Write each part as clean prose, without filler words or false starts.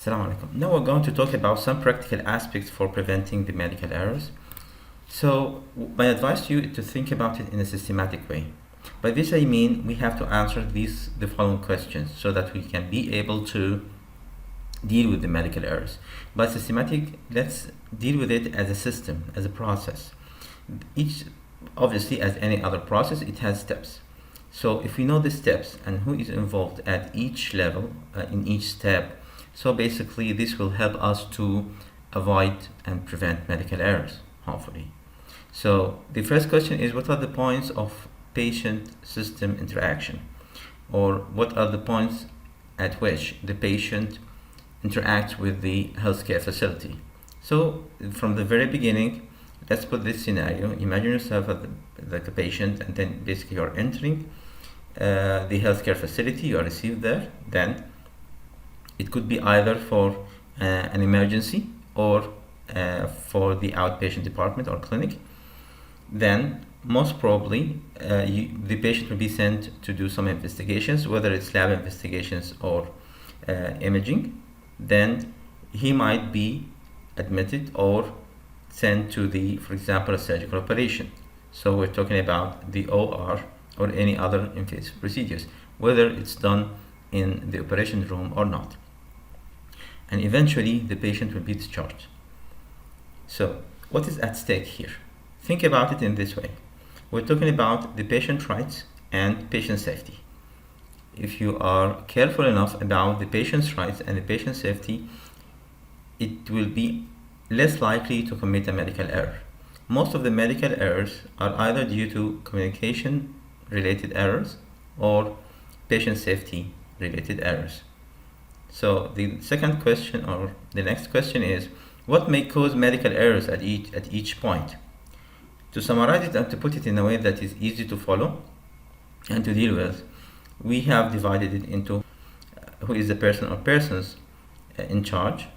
Assalamu alaikum. Now we're going to talk about some practical aspects for preventing the medical errors. So my advice to you is to think about it in a systematic way. By this I mean we have to answer the following questions so that we can be able to deal with the medical errors. By systematic, let's deal with it as a system, as a process. Each, obviously, as any other process, it has steps. So if we know the steps and who is involved at each level, in each step, so basically this will help us to avoid and prevent medical errors, hopefully. So the first question is, what are the points of patient-system interaction? Or what are the points at which the patient interacts with the healthcare facility? So from the very beginning, let's put this scenario. Imagine yourself as like a patient, and then basically you're entering the healthcare facility, you are received there. Then it could be either for an emergency or for the outpatient department or clinic. Then most probably the patient will be sent to do some investigations, whether it's lab investigations or imaging. Then he might be admitted or sent to for example, a surgical operation. So we're talking about the OR or any other invasive procedures, whether it's done in the operation room or not. And eventually the patient will be discharged. So what is at stake here? Think about it in this way. We're talking about the patient rights and patient safety. If you are careful enough about the patient's rights and the patient safety, it will be less likely to commit a medical error. Most of the medical errors are either due to communication related errors or patient safety related errors. So the second question, or the next question, is what may cause medical errors at each point? To summarize it and to put it in a way that is easy to follow and to deal with, we have divided it into who is the person or persons in charge,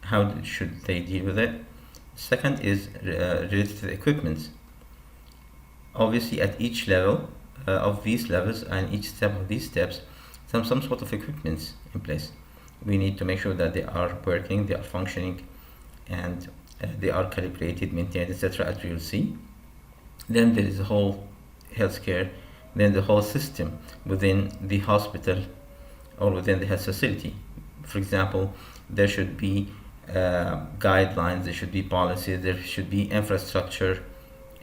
how should they deal with it. Second is related to the equipment. Obviously at each level of these levels and each step of these steps, some sort of equipment in place. We need to make sure that they are working, they are functioning, and they are calibrated, maintained, etc., as we will see. Then there is the whole healthcare, then the whole system within the hospital or within the health facility. For example, there should be guidelines, there should be policies, there should be infrastructure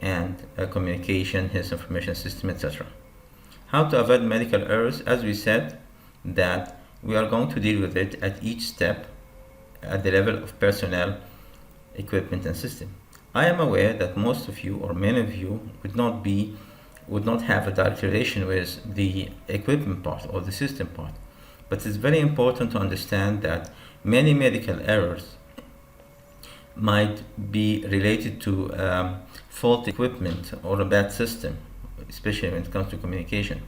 and communication, health information system, etc. How to avoid medical errors? As we said, that we are going to deal with it at each step at the level of personnel, equipment, and system. I am aware that most of you or many of you would not have a direct relation with the equipment part or the system part, but it's very important to understand that many medical errors might be related to faulty equipment or a bad system, especially when it comes to communication.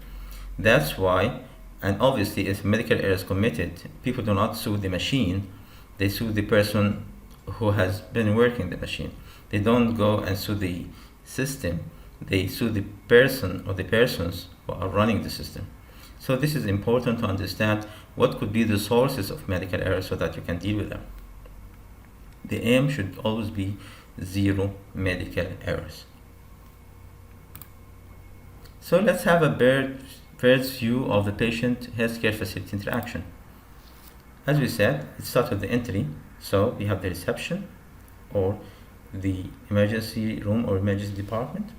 That's why, and obviously if medical error is committed, people do not sue the machine, they sue the person who has been working the machine. They don't go and sue the system, they sue the person or the persons who are running the system. So this is important to understand what could be the sources of medical errors so that you can deal with them. The aim should always be zero medical errors. So let's have a bird's view of the patient healthcare facility interaction. As we said, it starts with the entry. So we have the reception or the emergency room or emergency department,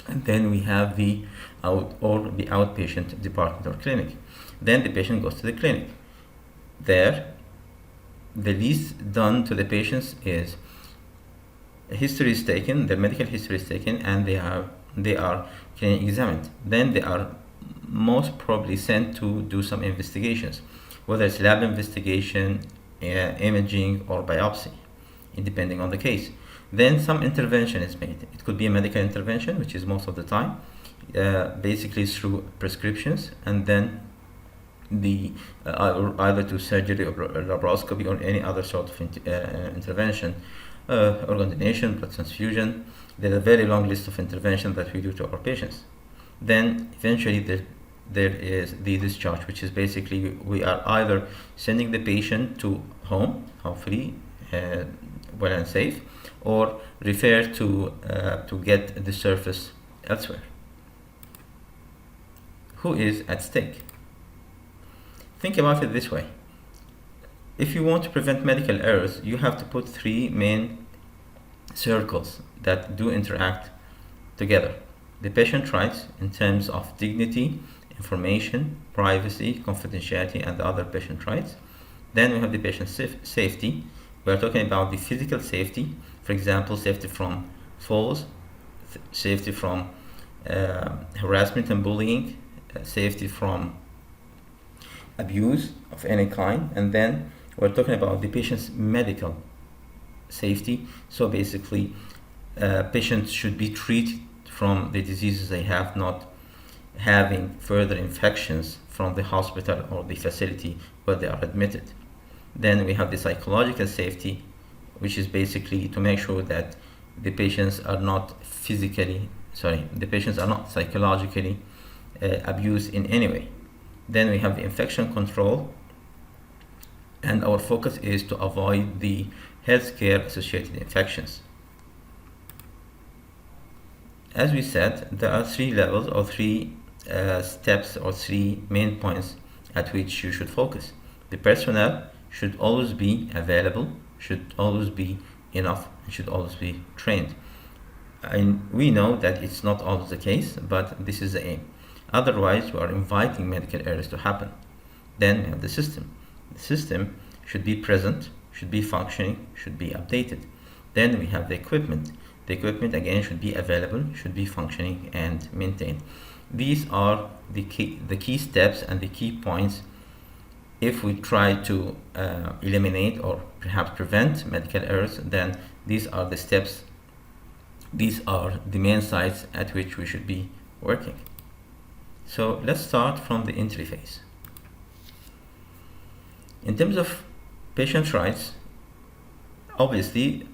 and then we have the outpatient department or clinic. Then the patient goes to the clinic. There, the least done to the patients is history is taken, their medical history is taken, and they are clinically examined. Then they are most probably sent to do some investigations, whether it's lab investigation, imaging, or biopsy, depending on the case. Then some intervention is made. It could be a medical intervention, which is most of the time, basically through prescriptions, and then either to surgery or laparoscopy or any other sort of intervention, organ donation, blood transfusion. There's a very long list of interventions that we do to our patients. Then eventually there is the discharge, which is basically we are either sending the patient to home, hopefully well and safe, or refer to get the service elsewhere. Who is at stake? Think about it this way. If you want to prevent medical errors, you have to put three main circles that do interact together. The patient rights in terms of dignity, information, privacy, confidentiality, and the other patient rights. Then we have the patient safety. We are talking about the physical safety, for example, safety from falls, safety from harassment and bullying, safety from abuse of any kind. And then we're talking about the patient's medical safety. So basically, patients should be treated from the diseases they have, not having further infections from the hospital or the facility where they are admitted. Then we have the psychological safety, which is basically to make sure that the patients are not psychologically abused in any way. Then we have the infection control, and our focus is to avoid the healthcare associated infections. As we said, there are three levels or three steps or three main points at which you should focus. The personnel should always be available, should always be enough, and should always be trained. And we know that it's not always the case, but this is the aim. Otherwise, we are inviting medical errors to happen. Then we have the system. The system should be present, should be functioning, should be updated. Then we have the equipment. The equipment again should be available, should be functioning and maintained. These are the key steps and the key points if we try to eliminate or perhaps prevent medical errors. Then these are the steps, these are the main sites at which we should be working. So let's start from the entry phase. In terms of patient rights, obviously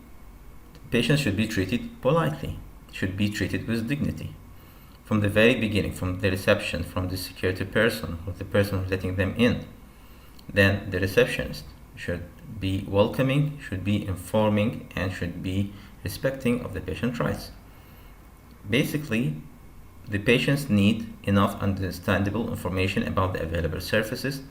patients should be treated politely, should be treated with dignity. From the very beginning, from the reception, from the security person or the person who's letting them in. Then the receptionist should be welcoming, should be informing, and should be respecting of the patient rights. Basically, the patients need enough understandable information about the available services,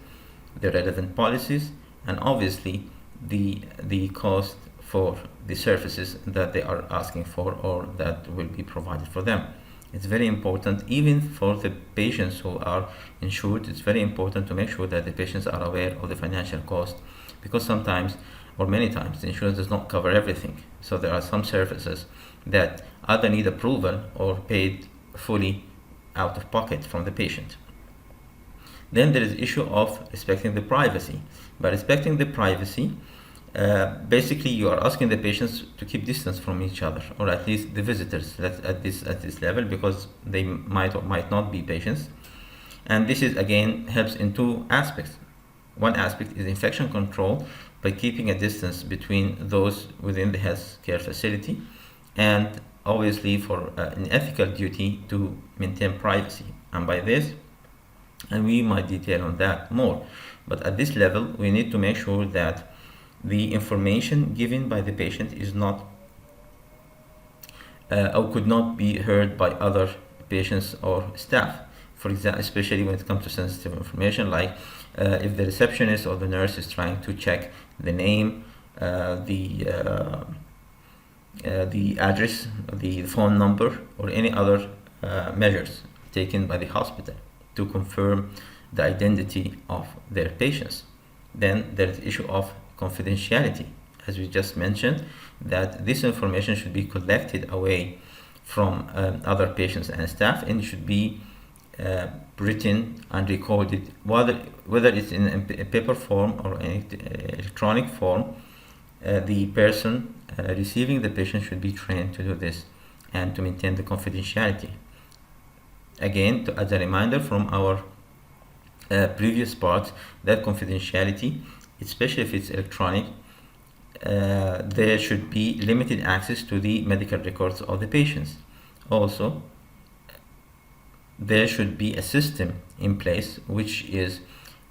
the relevant policies, and obviously the cost for the services that they are asking for or that will be provided for them. It's very important, even for the patients who are insured, it's very important to make sure that the patients are aware of the financial cost, because sometimes or many times the insurance does not cover everything. So there are some services that either need approval or paid fully out of pocket from the patient. Then there is the issue of respecting the privacy. By respecting the privacy, basically you are asking the patients to keep distance from each other, or at least the visitors at this level, because they might or might not be patients. And this is again helps in two aspects. One aspect is infection control by keeping a distance between those within the healthcare facility, and obviously for an ethical duty to maintain privacy. And by this, and we might detail on that more, but at this level we need to make sure that the information given by the patient is not or could not be heard by other patients or staff. For example, especially when it comes to sensitive information, like if the receptionist or the nurse is trying to check the name, the address, the phone number, or any other measures taken by the hospital to confirm the identity of their patients. Then there is the issue of confidentiality, as we just mentioned, that this information should be collected away from other patients and staff, and should be written and recorded, whether it's in a paper form or an electronic form. The person receiving the patient should be trained to do this and to maintain the confidentiality. Again, as a reminder from our previous part, that confidentiality, especially if it's electronic, there should be limited access to the medical records of the patients. Also, there should be a system in place which is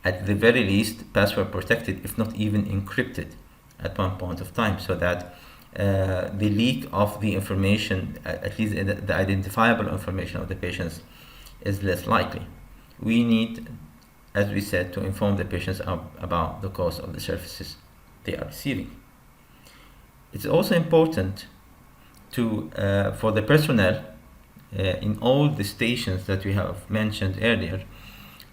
at the very least password protected, if not even encrypted at one point of time, so that the leak of the information, at least the identifiable information of the patients, is less likely. We need, as we said, to inform the patients about the cost of the services they are receiving. It's also important to for the personnel in all the stations that we have mentioned earlier,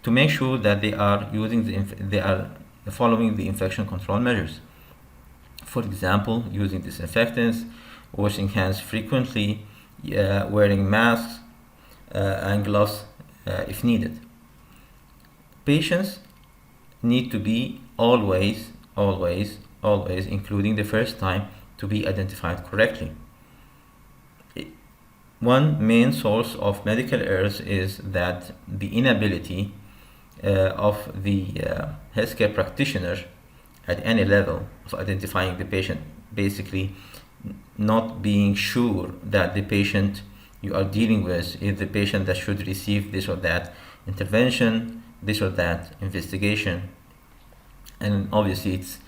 to make sure that they are following the infection control measures. For example, using disinfectants, washing hands frequently, wearing masks and gloves if needed. Patients need to be always, including the first time, to be identified correctly. One main source of medical errors is that the inability of the healthcare practitioner at any level of identifying the patient, basically not being sure that the patient you are dealing with is the patient that should receive this or that intervention, this or that investigation. And obviously it's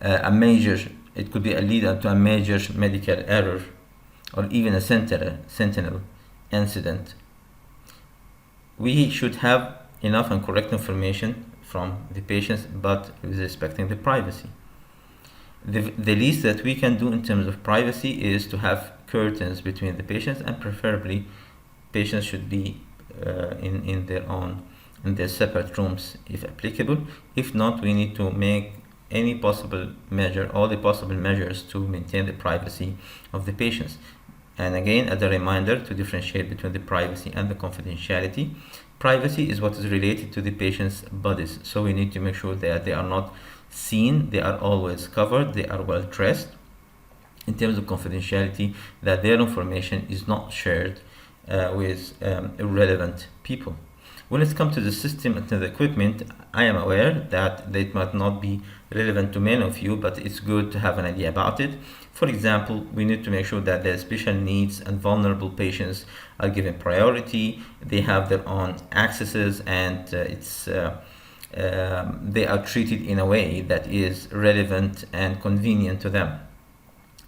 it could be a lead to a major medical error, or even a sentinel incident. We should have enough and correct information from the patients, but with respecting the privacy. The least that we can do in terms of privacy is to have curtains between the patients, and preferably patients should be in their separate rooms if applicable. If not, we need to make all the possible measures to maintain the privacy of the patients. And again, as a reminder, to differentiate between the privacy and the confidentiality. Privacy is what is related to the patient's bodies, so we need to make sure that they are not seen, they are always covered, they are well dressed. In terms of confidentiality, that their information is not shared with irrelevant people. When it comes to the system and to the equipment, I am aware that it might not be relevant to many of you, but it's good to have an idea about it. For example, we need to make sure that the special needs and vulnerable patients are given priority, they have their own accesses, and they are treated in a way that is relevant and convenient to them.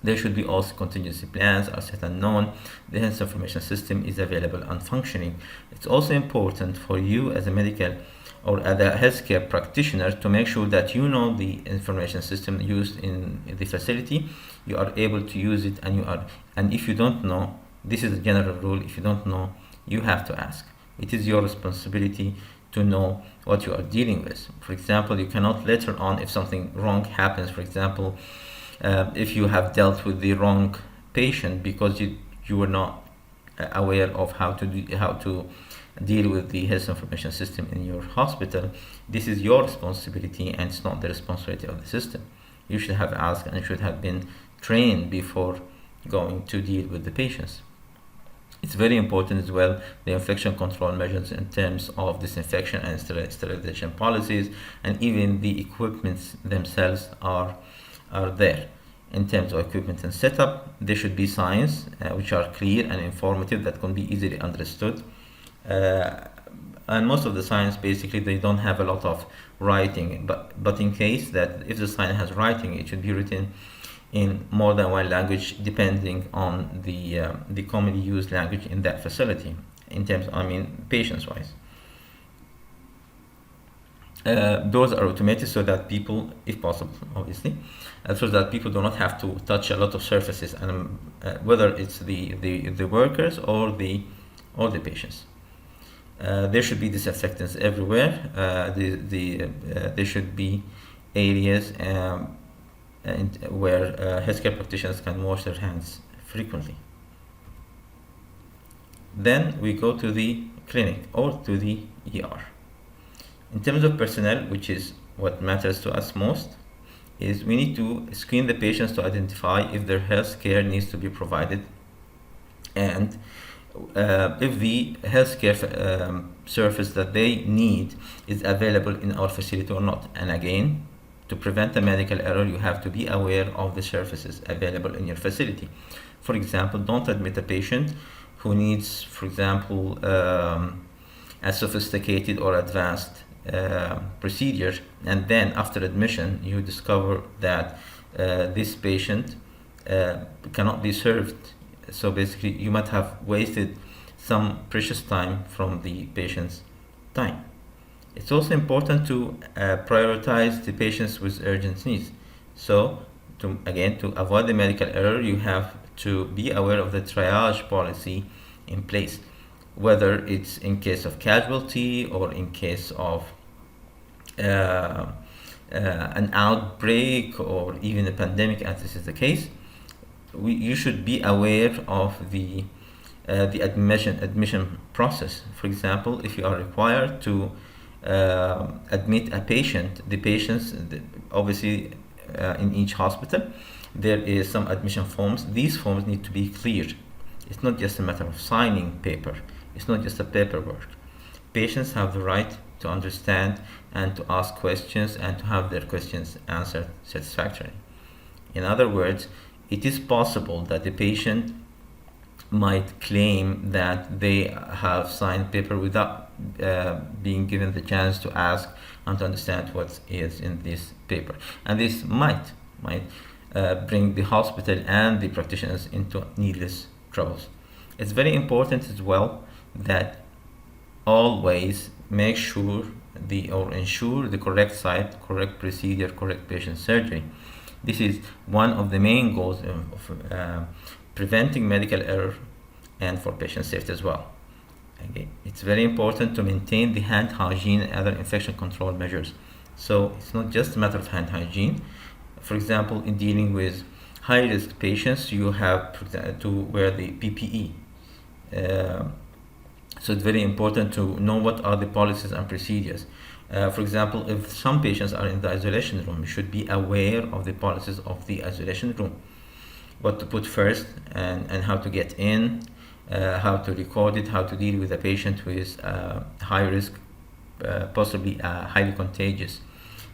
There should be also contingency plans are set and known. The health information system is available and functioning. It's also important for you as a medical or as a healthcare practitioner to make sure that you know the information system used in the facility. You are able to use it, and if you don't know, this is a general rule, if you don't know, you have to ask. It is your responsibility to know what you are dealing with. For example, you cannot later on, if something wrong happens, for example, if you have dealt with the wrong patient because you were not aware of how to deal with the health information system in your hospital, this is your responsibility and it's not the responsibility of the system. You should have asked and should have been trained before going to deal with the patients. It's very important as well, the infection control measures in terms of disinfection and sterilization policies, and even the equipments themselves are there. In terms of equipment and setup, there should be signs which are clear and informative that can be easily understood. And most of the signs, basically, they don't have a lot of writing, but in case that if the sign has writing, it should be written in more than one language, depending on the commonly used language in that facility, in terms, patients wise. Doors are automated so that people, if possible, obviously, so that people do not have to touch a lot of surfaces, and whether it's the workers or the patients. There should be disinfectants everywhere. There should be areas where healthcare practitioners can wash their hands frequently. Then we go to the clinic or to the ER. In terms of personnel, which is what matters to us most, is we need to screen the patients to identify if their health care needs to be provided, and if the healthcare service that they need is available in our facility or not. And again, to prevent a medical error, you have to be aware of the services available in your facility. For example, don't admit a patient who needs, for example, a sophisticated or advanced procedure, and then after admission you discover that this patient cannot be served. So basically you might have wasted some precious time from the patient's time. It's also important to prioritize the patients with urgent needs. So to avoid the medical error, you have to be aware of the triage policy in place, whether it's in case of casualty or in case of an outbreak or even a pandemic, as this is the case. You should be aware of the admission process. For example, if you are required to admit a patient, the patients obviously in each hospital there is some admission forms. These forms need to be cleared. It's not just a matter of signing paper. It's not just a paperwork. Patients have the right to understand and to ask questions and to have their questions answered satisfactorily. In other words, it is possible that the patient might claim that they have signed paper without being given the chance to ask and to understand what is in this paper, and this might bring the hospital and the practitioners into needless troubles. It's very important as well that always make sure ensure the correct site, correct procedure, correct patient surgery. This is one of the main goals of preventing medical error and for patient safety as well. Okay. It's very important to maintain the hand hygiene and other infection control measures. So it's not just a matter of hand hygiene. For example, in dealing with high-risk patients, you have to wear the PPE. So it's very important to know what are the policies and procedures. For example, if some patients are in the isolation room, you should be aware of the policies of the isolation room. What to put first and how to get in, how to record it, how to deal with a patient with high risk, possibly highly contagious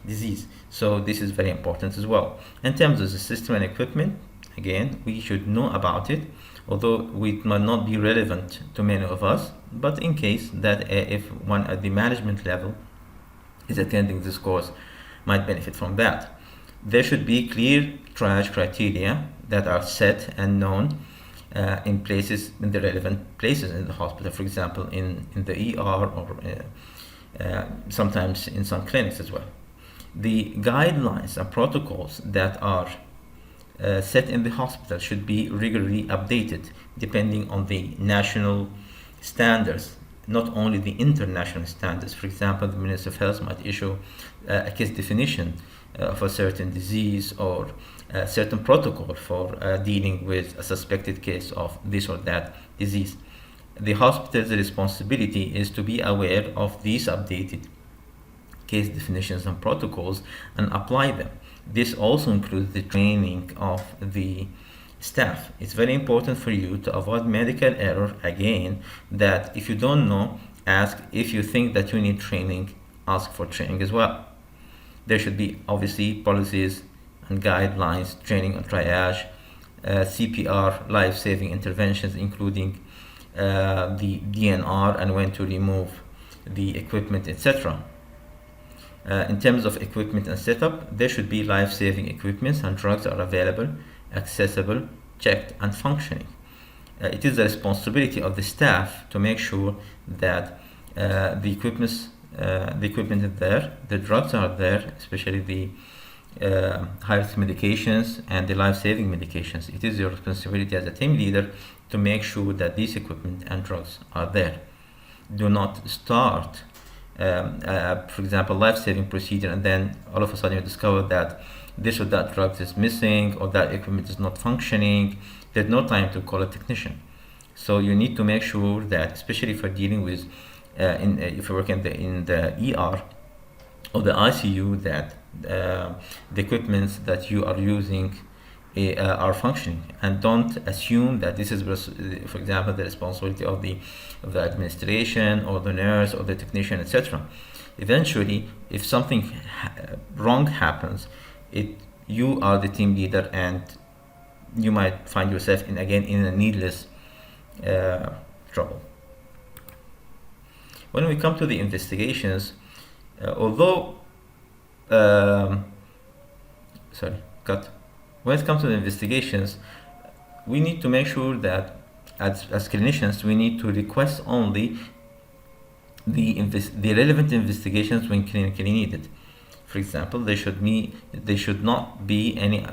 disease. So this is very important as well. In terms of the system and equipment, again, we should know about it, although it might not be relevant to many of us, but in case that if one at the management level is attending this course, might benefit from that. There should be clear triage criteria that are set and known in the relevant places in the hospital, for example, in the ER or sometimes in some clinics as well. The guidelines and protocols that are set in the hospital should be regularly updated depending on the national standards, not only the international standards. For example, the Ministry of Health might issue a case definition of a certain disease or a certain protocol for dealing with a suspected case of this or that disease. The hospital's responsibility is to be aware of these updated case definitions and protocols and apply them. This also includes the training of the staff. It's very important for you to avoid medical error, again, that if you don't know, ask. If you think that you need training, ask for training as well. There should be obviously policies and guidelines, training on triage, CPR, life-saving interventions, including the DNR and when to remove the equipment, etc. In terms of equipment and setup, there should be life-saving equipments and drugs are available, accessible, checked, and functioning. It is the responsibility of the staff to make sure that the equipment is there, the drugs are there, especially the high-risk medications and the life-saving medications. It is your responsibility as a team leader to make sure that these equipment and drugs are there. Do not start, for example, life-saving procedure and then all of a sudden you discover that this or that drug is missing or that equipment is not functioning. There's no time to call a technician. So you need to make sure that, especially if you're dealing with, if you work in the ER or the ICU, that the equipment that you are using are functioning, and don't assume that this is, for example, the responsibility of the administration or the nurse or the technician, etc. Eventually, if something wrong happens, you are the team leader, and you might find yourself in a needless trouble. When we come to the investigations, although um, sorry, cut. When it comes to the investigations, we need to make sure that as clinicians, we need to request only the relevant investigations when clinically needed. For example, they should not be any,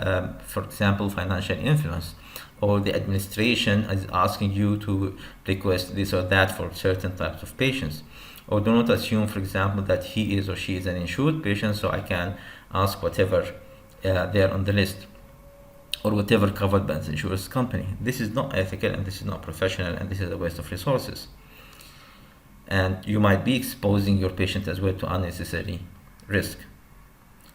for example, financial influence, or the administration is asking you to request this or that for certain types of patients. Or do not assume, for example, that he is or she is an insured patient, so I can ask whatever there on the list, or whatever covered by the insurance company. This is not ethical, and this is not professional, and this is a waste of resources. And you might be exposing your patient as well to unnecessary risk.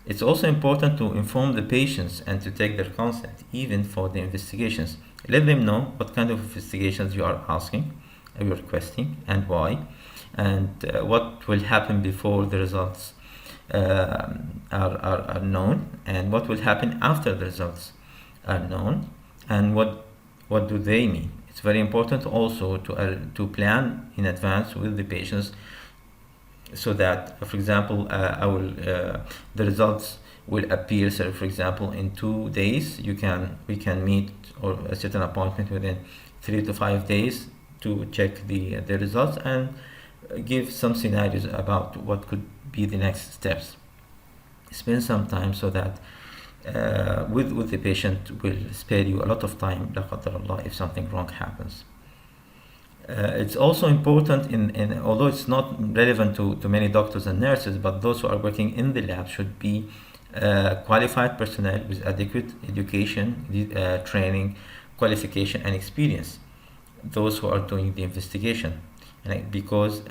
It's also important to inform the patients and to take their consent, even for the investigations. Let them know what kind of investigations you are asking, you are requesting, and why, and what will happen before the results are known, and what will happen after the results are known, and what do they mean. It's very important also to plan in advance with the patients, so that, for example, the results will appear. So, for example, in 2 days, we can meet or a certain appointment within 3 to 5 days to check the results and give some scenarios about what could be the next steps. Spend some time so that with the patient will spare you a lot of time, la qadar Allah, if something wrong happens. It's also important, in although it's not relevant to many doctors and nurses, but those who are working in the lab should be qualified personnel with adequate education, training, qualification, and experience. Those who are doing the investigation, because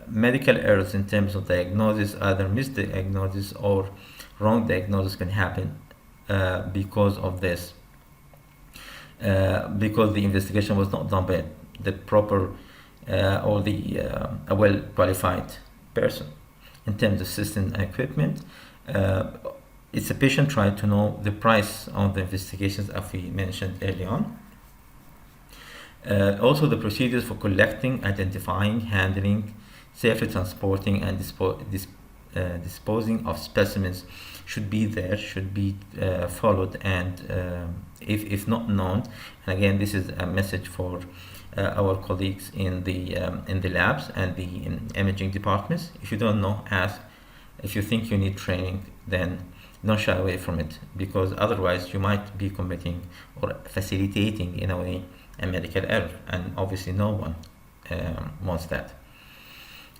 medical errors in terms of diagnosis, either misdiagnosis or wrong diagnosis, can happen because of this, because the investigation was not done by the proper or a well qualified person. In terms of system and equipment, it's a patient try to know the price of the investigations, as we mentioned early on. Also, the procedures for collecting, identifying, handling, safely transporting, and disposing of specimens should be followed, and if not known, and again, this is a message for our colleagues in the labs and the imaging departments. If you don't know, ask. If you think you need training, then don't shy away from it, because otherwise you might be committing or facilitating, in a way, a medical error, and obviously no one wants that.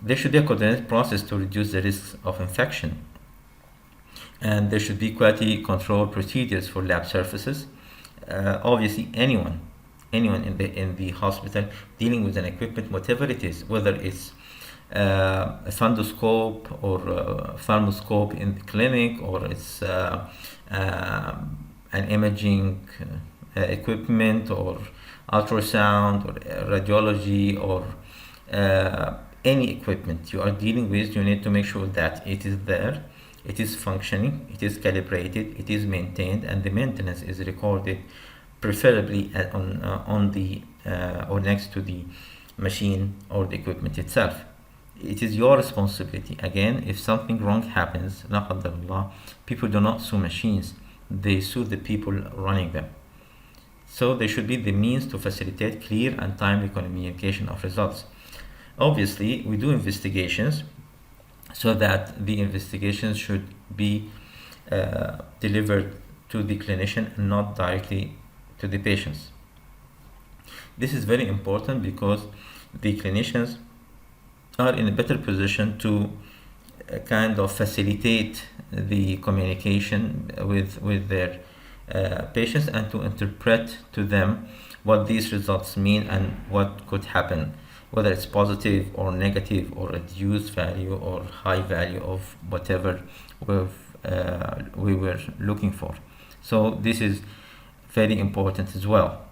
There should be a coordinated process to reduce the risks of infection, and there should be quality control procedures for lab surfaces. Obviously, anyone in the hospital dealing with an equipment, whatever it is, whether it's a fundoscope or a thermoscope in the clinic, or it's an imaging equipment, or ultrasound, or radiology, or any equipment you are dealing with, you need to make sure that it is there, it is functioning, it is calibrated, it is maintained, and the maintenance is recorded, preferably on the or next to the machine or the equipment itself. It is your responsibility. Again, if something wrong happens, la qadar Allah, people do not sue machines, they sue the people running them. So there should be the means to facilitate clear and timely communication of results. Obviously, we do investigations, so that the investigations should be delivered to the clinician and not directly to the patients. This is very important, because the clinicians are in a better position to kind of facilitate the communication with their patients, and to interpret to them what these results mean and what could happen, whether it's positive or negative, or reduced value or high value of whatever we were looking for. So this is very important as well.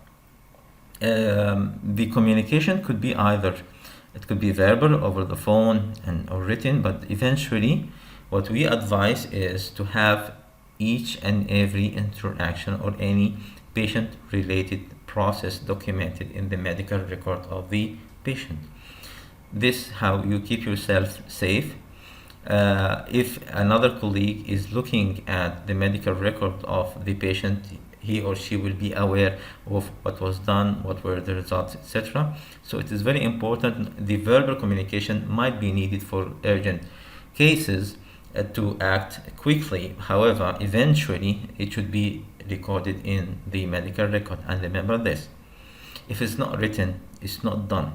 The communication could be it could be verbal over the phone or written, but eventually what we advise is to have each and every interaction or any patient related process documented in the medical record of the patient. This how you keep yourself safe. If another colleague is looking at the medical record of the patient, he or she will be aware of what was done, what were the results, etc. So it is very important. The verbal communication might be needed for urgent cases to act quickly. However, eventually it should be recorded in the medical record. And remember this: if it's not written, it's not done.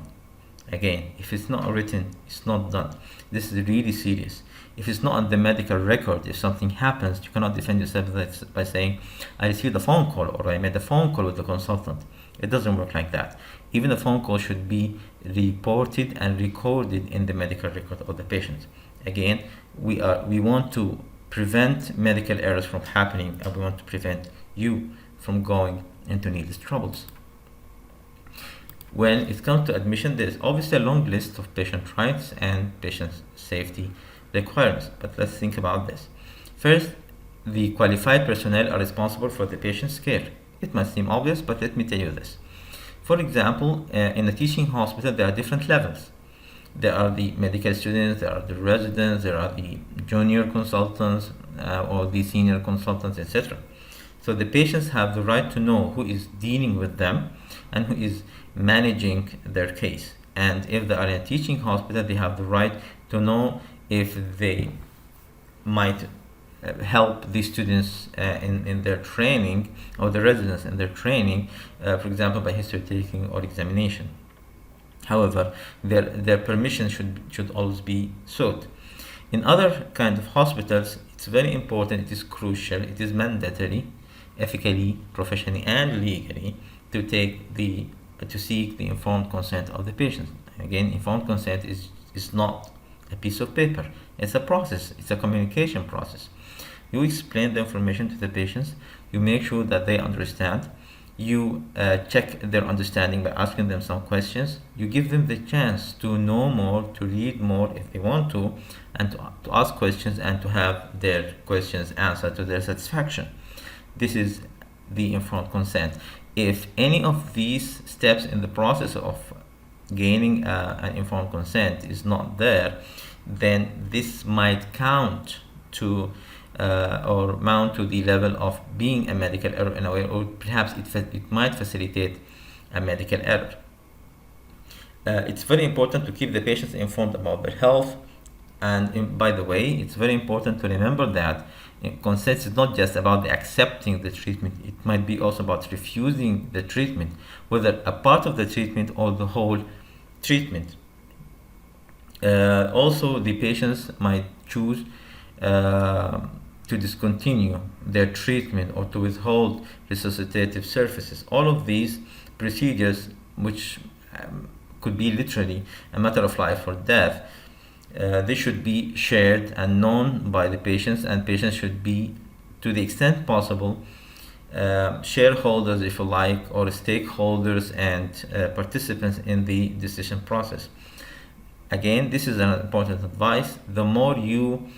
Again, if it's not written, it's not done. This is really serious. If it's not on the medical record, if something happens, you cannot defend yourself by saying, I received a phone call or I made a phone call with the consultant. It doesn't work like that. Even a phone call should be reported and recorded in the medical record of the patient. Again, we want to prevent medical errors from happening, and we want to prevent you from going into needless troubles. When it comes to admission, there is obviously a long list of patient rights and patient safety requirements, but let's think about this. First, the qualified personnel are responsible for the patient's care. It might seem obvious, but let me tell you this. For example, in a teaching hospital, there are different levels. There are the medical students, there are the residents, there are the junior consultants or the senior consultants, etc. So the patients have the right to know who is dealing with them and who is managing their case. And if they are in a teaching hospital, they have the right to know if they might help the students in their training, or the residents in their training, for example, by history taking or examination. However, their permission should always be sought. In other kind of hospitals, it's very important, it is crucial, it is mandatory, ethically, professionally, and legally, to seek the informed consent of the patient. Again, informed consent is not a piece of paper. It's a process. It's a communication process. You explain the information to the patients. You make sure that they understand. You check their understanding by asking them some questions. You give them the chance to know more, to read more if they want to, and to ask questions and to have their questions answered to their satisfaction. This is the informed consent. If any of these steps in the process of gaining an informed consent is not there, then this might count to or mount to the level of being a medical error in a way, or perhaps it might facilitate a medical error. It's very important to keep the patients informed about their health. And by the way, it's very important to remember that consent is not just about accepting the treatment. It might be also about refusing the treatment, whether a part of the treatment or the whole treatment. Also, the patients might choose to discontinue their treatment or to withhold resuscitative services. All of these procedures, which could be literally a matter of life or death, they should be shared and known by the patients, and patients should be, to the extent possible, shareholders, if you like, or stakeholders and participants in the decision process. Again, this is an important advice. The more you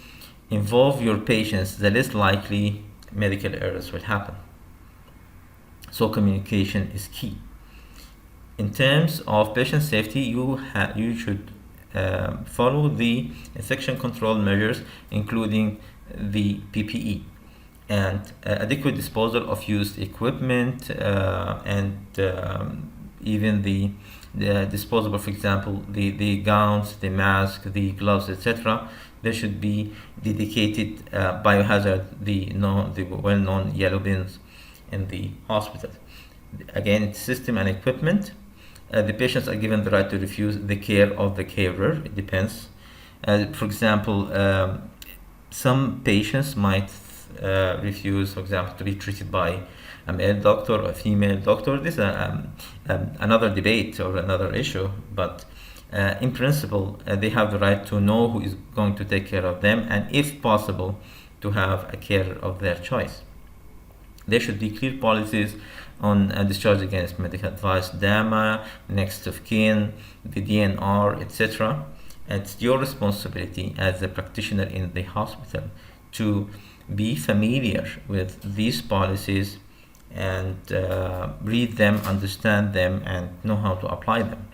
involve your patients, the less likely medical errors will happen. So communication is key. In terms of patient safety, you should follow the infection control measures, including the PPE and adequate disposal of used equipment and even the disposable, for example, the gowns, the mask, the gloves, etc. There should be dedicated biohazard, the well-known yellow bins in the hospital. Again, system and equipment. The patients are given the right to refuse the care of the carer. It depends. For example, some patients might refuse, for example, to be treated by a male doctor or a female doctor. This is another debate or another issue, but in principle, they have the right to know who is going to take care of them, and if possible, to have a carer of their choice. There should be clear policies on discharge against medical advice, DAMA, next of kin, the DNR, etc. It's your responsibility as a practitioner in the hospital to be familiar with these policies and read them, understand them, and know how to apply them.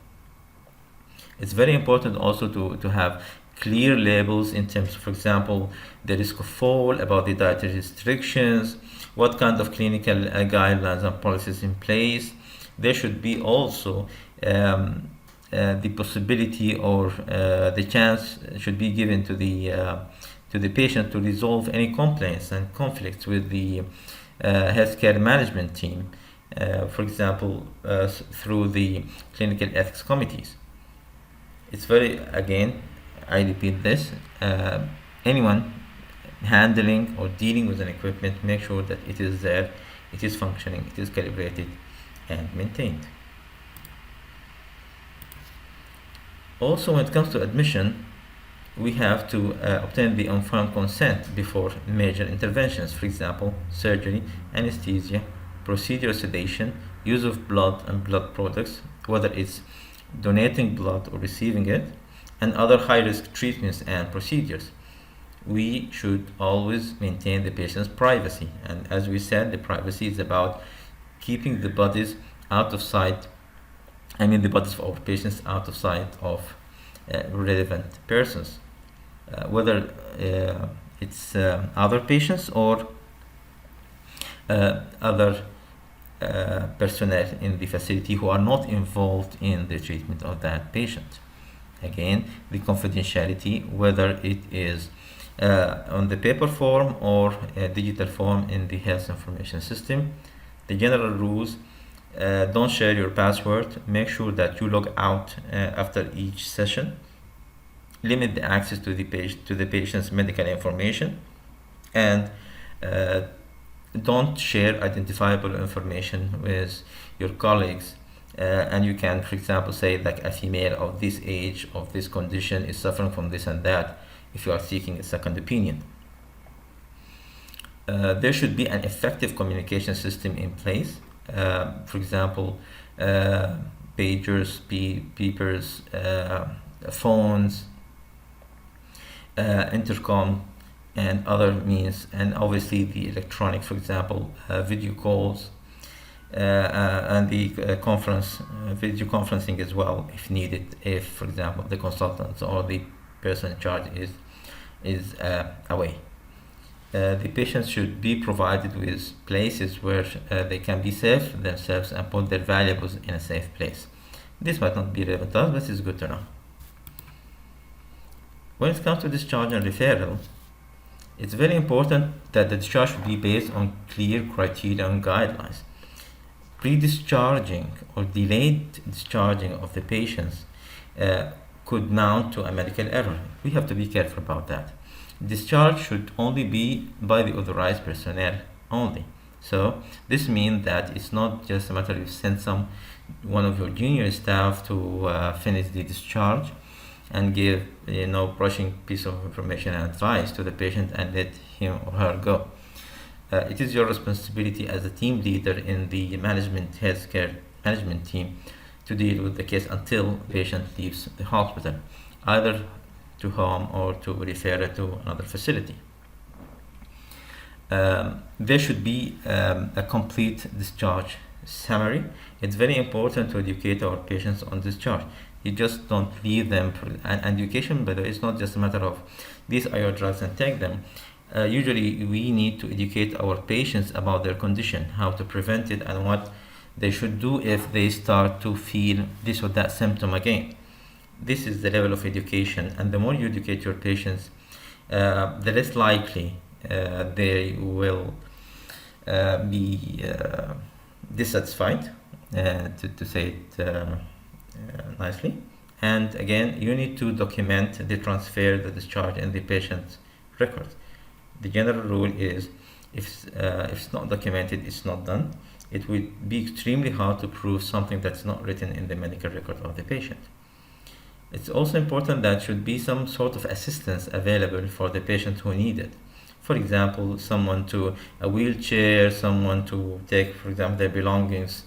It's very important also to have clear labels in terms of, for example, the risk of fall, about the dietary restrictions, what kind of clinical guidelines and policies in place. There should be also the possibility or the chance should be given to the patient to resolve any complaints and conflicts with the healthcare management team, for example, through the clinical ethics committees. It's very, again, I repeat this, anyone handling or dealing with an equipment, make sure that it is there, it is functioning, it is calibrated and maintained. Also, when it comes to admission, we have to obtain the informed consent before major interventions, for example, surgery, anesthesia, procedure sedation, use of blood and blood products, whether it's donating blood or receiving it, and other high-risk treatments and procedures. We should always maintain the patient's privacy, and as we said, the privacy is about keeping the bodies out of sight, the bodies of our patients out of sight of relevant persons, whether it's other patients or other personnel in the facility who are not involved in the treatment of that patient. Again, the confidentiality, whether it is on the paper form or digital form in the health information system. The general rules: don't share your password, make sure that you log out after each session, limit the access to the patient's medical information, and don't share identifiable information with your colleagues. And you can, for example, say like a female of this age, of this condition, is suffering from this and that, if you are seeking a second opinion. There should be an effective communication system in place. For example, pagers, beepers, phones, intercom, and other means, and obviously the electronic, for example, video calls, and the video conferencing as well, if needed, if, for example, the consultant or the person in charge is away. The patients should be provided with places where they can be safe themselves and put their valuables in a safe place. This might not be relevant to us, but it's good to know. When it comes to discharge and referral, it's very important that the discharge should be based on clear criteria and guidelines. Pre-discharging or delayed discharging of the patients could mount to a medical error. We have to be careful about that. Discharge should only be by the authorized personnel only. So this means that it's not just a matter of send one of your junior staff to finish the discharge and give brushing piece of information and advice to the patient and let him or her go. It is your responsibility as a team leader in the healthcare management team to deal with the case until the patient leaves the hospital, either to home or to refer it to another facility. There should be a complete discharge summary. It's very important to educate our patients on discharge. You just don't leave them and education, by the way, it's not just a matter of these are your drugs and take them. Usually we need to educate our patients about their condition, how to prevent it, and what they should do if they start to feel this or that symptom again. This is the level of education, and the more you educate your patients, the less likely they will be dissatisfied, to say it nicely. And again, you need to document the transfer, the discharge, and the patient's record. The general rule is if it's not documented, it's not done. It would be extremely hard to prove something that's not written in the medical record of the patient. It's also important that should be some sort of assistance available for the patient who need it. For example, someone to a wheelchair, someone to take, for example, their belongings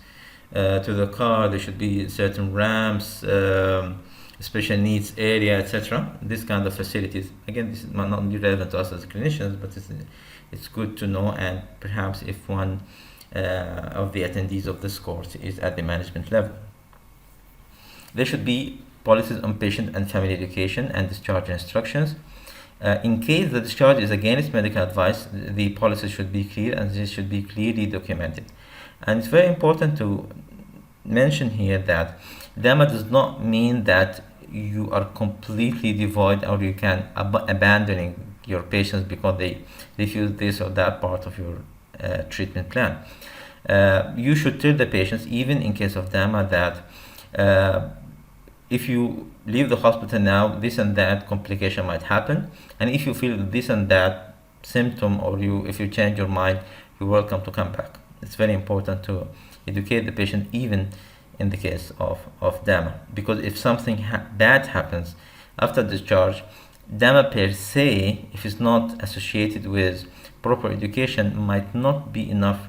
to the car. There should be certain ramps, special needs area, etc. This kind of facilities. Again, this might not be relevant to us as clinicians, but it's good to know, and perhaps if one of the attendees of this course is at the management level. There should be policies on patient and family education and discharge instructions. In case the discharge is against medical advice, the policy should be clear and this should be clearly documented. And it's very important to mention here that DAMA does not mean that you are completely devoid or you can abandoning your patients because they refuse this or that part of your treatment plan. You should tell the patients, even in case of DAMA, that if you leave the hospital now, this and that complication might happen, and if you feel this and that symptom, or if you change your mind, you're welcome to come back. It's very important to educate the patient even in the case of DAMA, because if something bad happens after discharge, DAMA per se, if it's not associated with proper education, might not be enough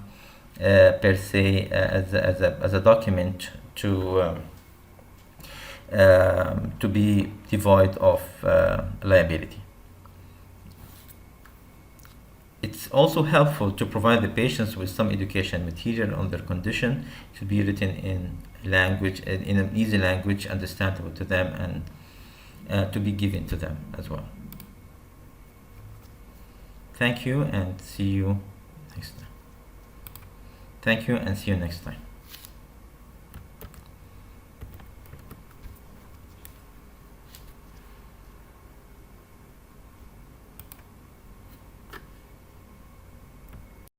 per se as a document to be devoid of liability. It's also helpful to provide the patients with some education material on their condition to be written in language, in an easy language, understandable to them, and to be given to them as well. Thank you and see you next time.